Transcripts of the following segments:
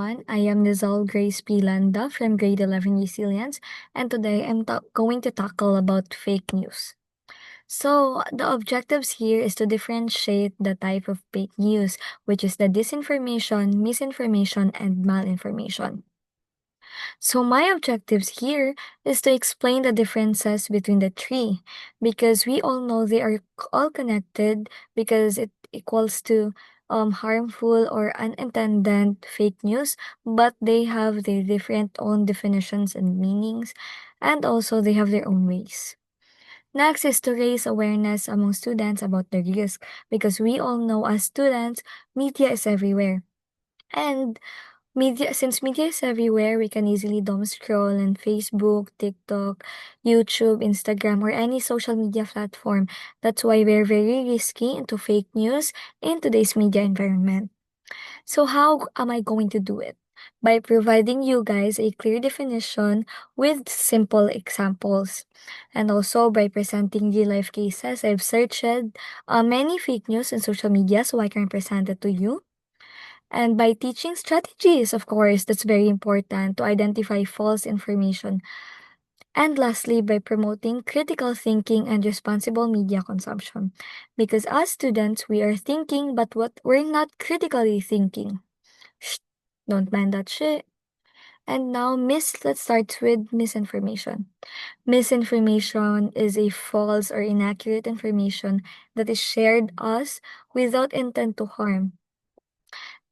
everyone. I am Nizal Grace P. Landa from Grade 11 Resilience, and today I'm going to tackle about fake news. So, the objectives here is to differentiate the type of fake news, which is the disinformation, misinformation, and malinformation. So, my objectives here is to explain the differences between the three because we all know they are all connected because it equals to harmful or unintended fake news, but they have their different own definitions and meanings, and also they have their own ways. Next is to raise awareness among students about the risk because we all know as students, media is everywhere. And since media is everywhere, we can easily doom scroll in Facebook, TikTok, YouTube, Instagram, or any social media platform. That's why we're very risky into fake news in today's media environment. So how am I going to do it? By providing you guys a clear definition with simple examples. And also by presenting real life cases. I've searched many fake news in social media so I can present it to you. And by teaching strategies, of course, that's very important to identify false information. And lastly, by promoting critical thinking and responsible media consumption. Because as students, we are thinking, but what we're not critically thinking. Shh, don't mind that shit. And now, let's start with misinformation. Misinformation is a false or inaccurate information that is shared us without intent to harm.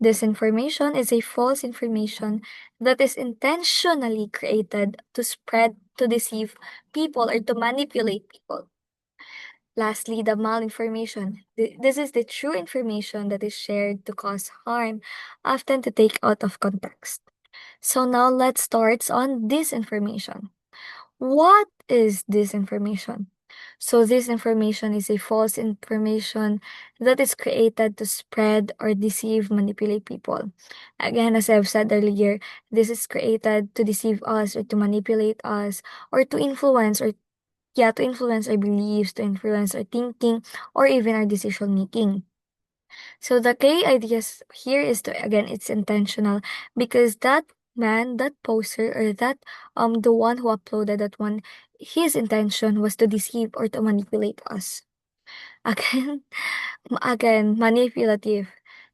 Disinformation is a false information that is intentionally created to spread, to deceive people, or to manipulate people. Lastly, the malinformation. This is the true information that is shared to cause harm, often to take out of context. So now let's start on disinformation. What is disinformation? So, disinformation is a false information that is created to spread or deceive, manipulate people. Again, as I've said earlier, this is created to deceive us or to manipulate us or to influence to influence our beliefs, to influence our thinking, or even our decision making. So the key ideas here is to again it's intentional because that man, that poster or that the one who uploaded that one, his intention was to deceive or to manipulate us. Again, again, manipulative.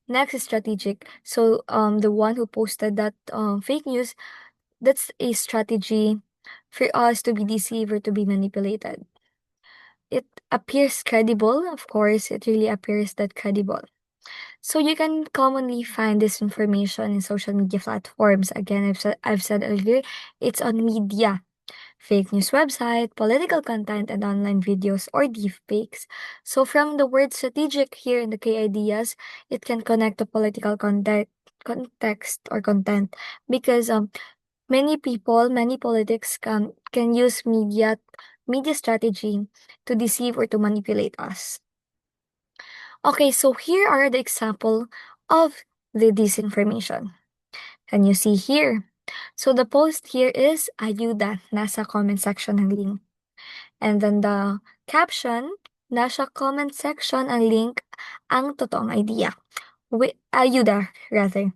Next is strategic. So the one who posted that fake news, that's a strategy for us to be deceived or to be manipulated. It appears credible, of course, it really appears that credible. So you can commonly find this information in social media platforms. Again, I've said earlier, it's on media, fake news website, political content, and online videos or deepfakes. So from the word strategic here in the key ideas, it can connect to political context or content because many people, many politics can use media strategy to deceive or to manipulate us. Okay, so here are the example of the disinformation. Can you see here? So the post here is ayuda, nasa comment section ang link. And then the caption, nasa comment section ang link, ang totoong idea. Ayuda, rather.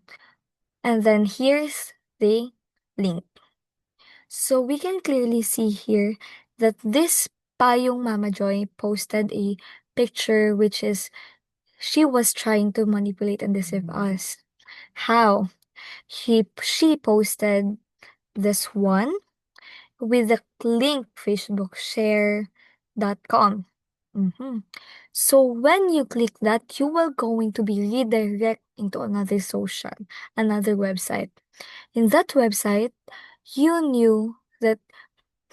And then here's the link. So we can clearly see here that this Payong Mama Joy posted a picture which is she was trying to manipulate and deceive us. How? She posted this one with the link facebookshare.com. So when you click that, you will going to be redirect into another website. In that website, you knew that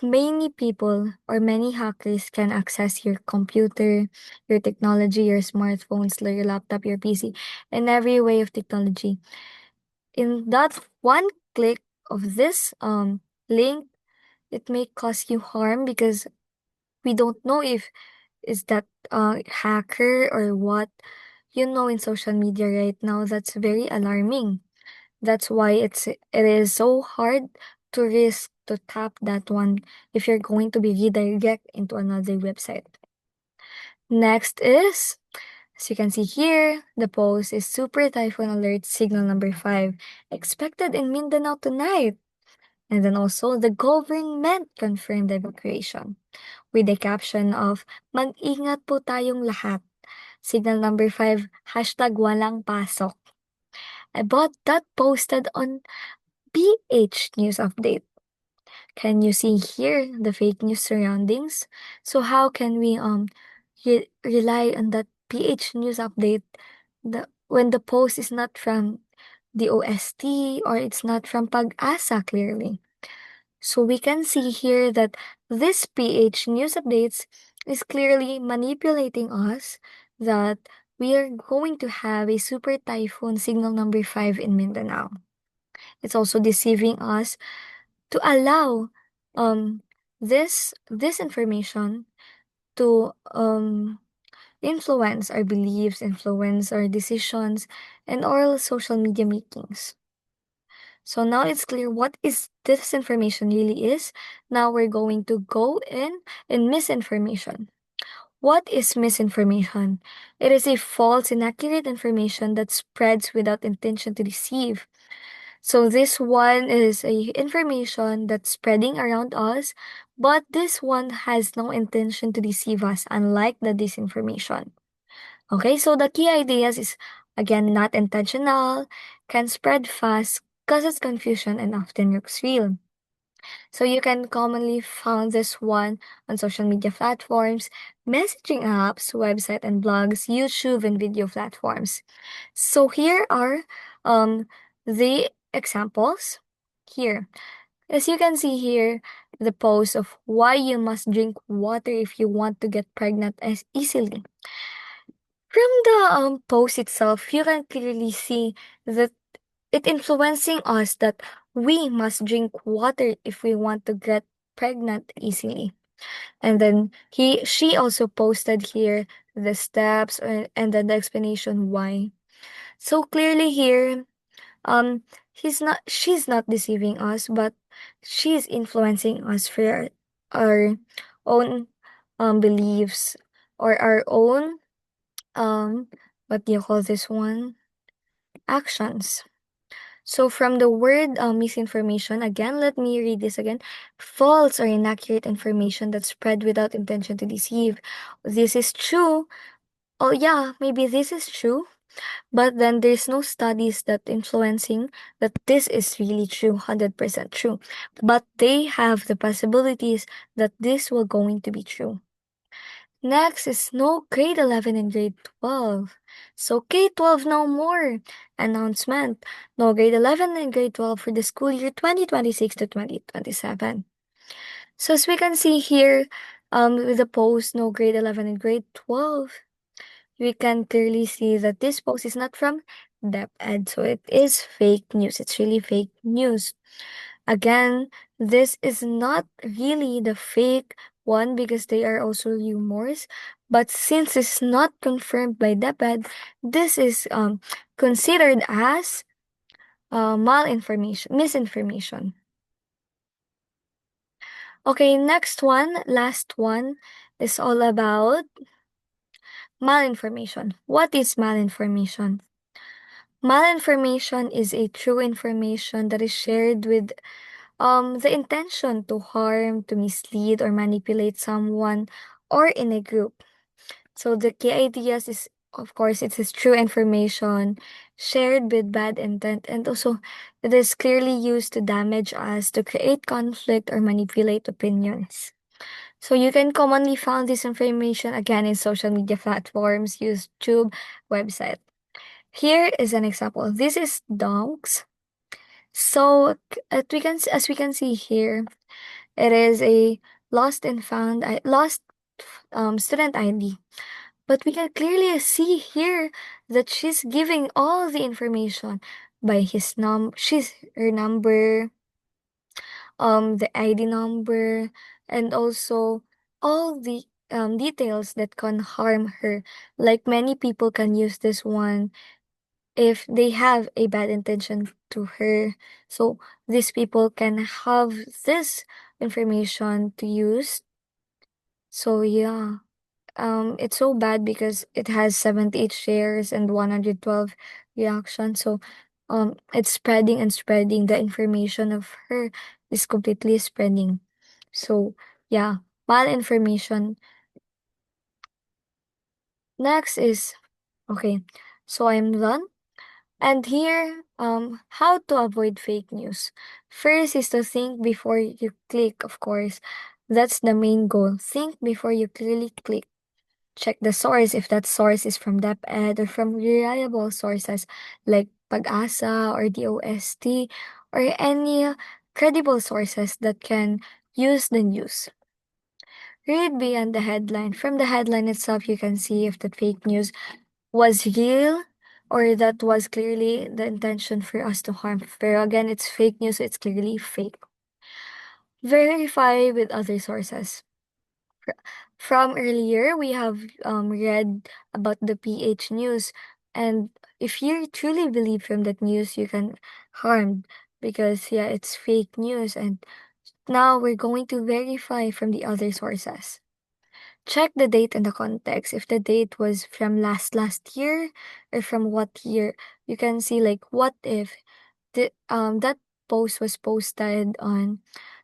many people or many hackers can access your computer, your technology, your smartphones, your laptop, your PC, and every way of technology. In that one click of this link, it may cause you harm because we don't know if is that hacker or what. You know, in social media right now, that's very alarming. That's why it is so hard to risk to tap that one if you're going to be redirect into another website. Next is As you can see here, the post is Super Typhoon Alert Signal number 5, expected in Mindanao tonight. And then also, the government confirmed evacuation with the caption of, Mag-ingat po tayong lahat. Signal number 5, hashtag walang pasok. I bought that posted on PH News Update. Can you see here the fake news surroundings? So how can we rely on that PH News Update when the post is not from the OST or it's not from Pag-asa clearly? So we can see here that this PH News Updates is clearly manipulating us that we are going to have a super typhoon signal number 5 in Mindanao. It's also deceiving us to allow this information to influence our beliefs, influence our decisions, and all social media makings. So now it's clear what is disinformation really is. Now we're going to go in misinformation. What is misinformation? It is a false, inaccurate information that spreads without intention to deceive. So this one is a information that's spreading around us, but this one has no intention to deceive us, unlike the disinformation. Okay, so the key ideas is again not intentional, can spread fast, causes confusion, and often looks real. So you can commonly find this one on social media platforms, messaging apps, website and blogs, YouTube and video platforms. So here are the examples. Here, as you can see here, the post of why you must drink water if you want to get pregnant as easily. From the post itself, you can clearly see that it influencing us that we must drink water if we want to get pregnant easily. And then she also posted here the steps and then the explanation why. So clearly here, um, she's not deceiving us, but she's influencing us for our own beliefs or our own what do you call this one? Actions. So from the word misinformation, again, let me read this again. False or inaccurate information that's spread without intention to deceive. This is true. Oh yeah, maybe this is true. But then there's no studies that influencing that this is really true, 100% true. But they have the possibilities that this will going to be true. Next is no grade 11 and grade 12. So K-12 no more. Announcement. No grade 11 and grade 12 for the school year 2026 to 2027. So as we can see here, with the post no grade 11 and grade 12, we can clearly see that this post is not from DepEd. So it is fake news. It's really fake news. Again, this is not really the fake one because they are also rumors. But since it's not confirmed by DepEd, this is considered as malinformation, misinformation. Okay, next one, last one, is all about malinformation. What is malinformation? Malinformation is a true information that is shared with the intention to harm, to mislead, or manipulate someone or in a group. So the key ideas is, of course, it is true information shared with bad intent, and also it is clearly used to damage us, to create conflict, or manipulate opinions. So you can commonly find this information again in social media platforms, YouTube, website. Here is an example. This is dogs. So as we can see here, it is a lost and found lost student ID. But we can clearly see here that she's giving all the information by she's her number, the ID number, and also all the details that can harm her. Like many people can use this one if they have a bad intention to her. So these people can have this information to use. So yeah. it's so bad because it has 78 shares and 112 reactions. So it's spreading and spreading. The information of her is completely spreading. So yeah, malinformation. Next is okay. So I'm done. And here, how to avoid fake news. First is to think before you click, of course. That's the main goal. Think before you clearly click. Check the source if that source is from DepEd or from reliable sources like Pag-asa or DOST or any credible sources that can use the news. Read beyond the headline. From the headline itself, you can see if the fake news was real or that was clearly the intention for us to harm. Pero again, it's fake news, it's clearly fake. Verify with other sources. Fr- From earlier, we have read about the PH news, and if you truly believe from that news, you can harm because yeah, it's fake news. And now we're going to verify from the other sources. Check the date and the context. If the date was from last year or from what year, you can see like what if that post was posted on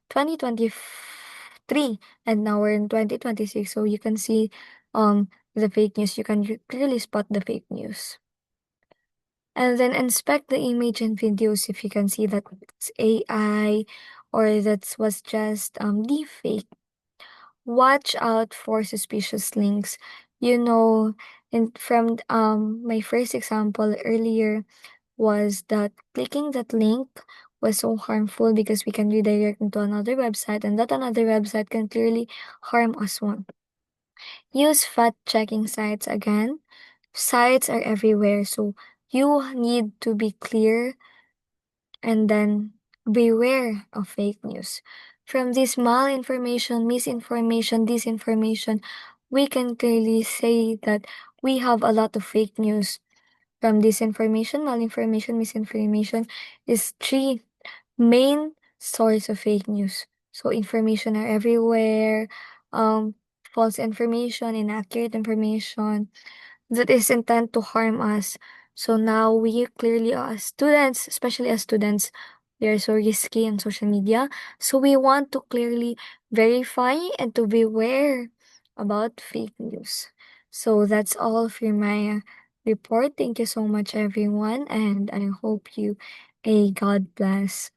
2023 and now we're in 2026, so you can see the fake news. You can clearly spot the fake news. And then inspect the image and videos if you can see that it's AI or that was just deep fake. Watch out for suspicious links. You know, and from my first example earlier was that clicking that link was so harmful because we can redirect into another website and that another website can clearly harm us one. Use fact checking sites again. Sites are everywhere, so you need to be clear and then beware of fake news. From this malinformation, misinformation, disinformation, we can clearly say that we have a lot of fake news. From disinformation, malinformation, misinformation is three main source of fake news. So information are everywhere, false information, inaccurate information, that is intent to harm us. So now we clearly as students, especially as students, we are so risky in social media. So we want to clearly verify and to beware about fake news. So that's all for my report. Thank you so much, everyone, and I hope you a God bless.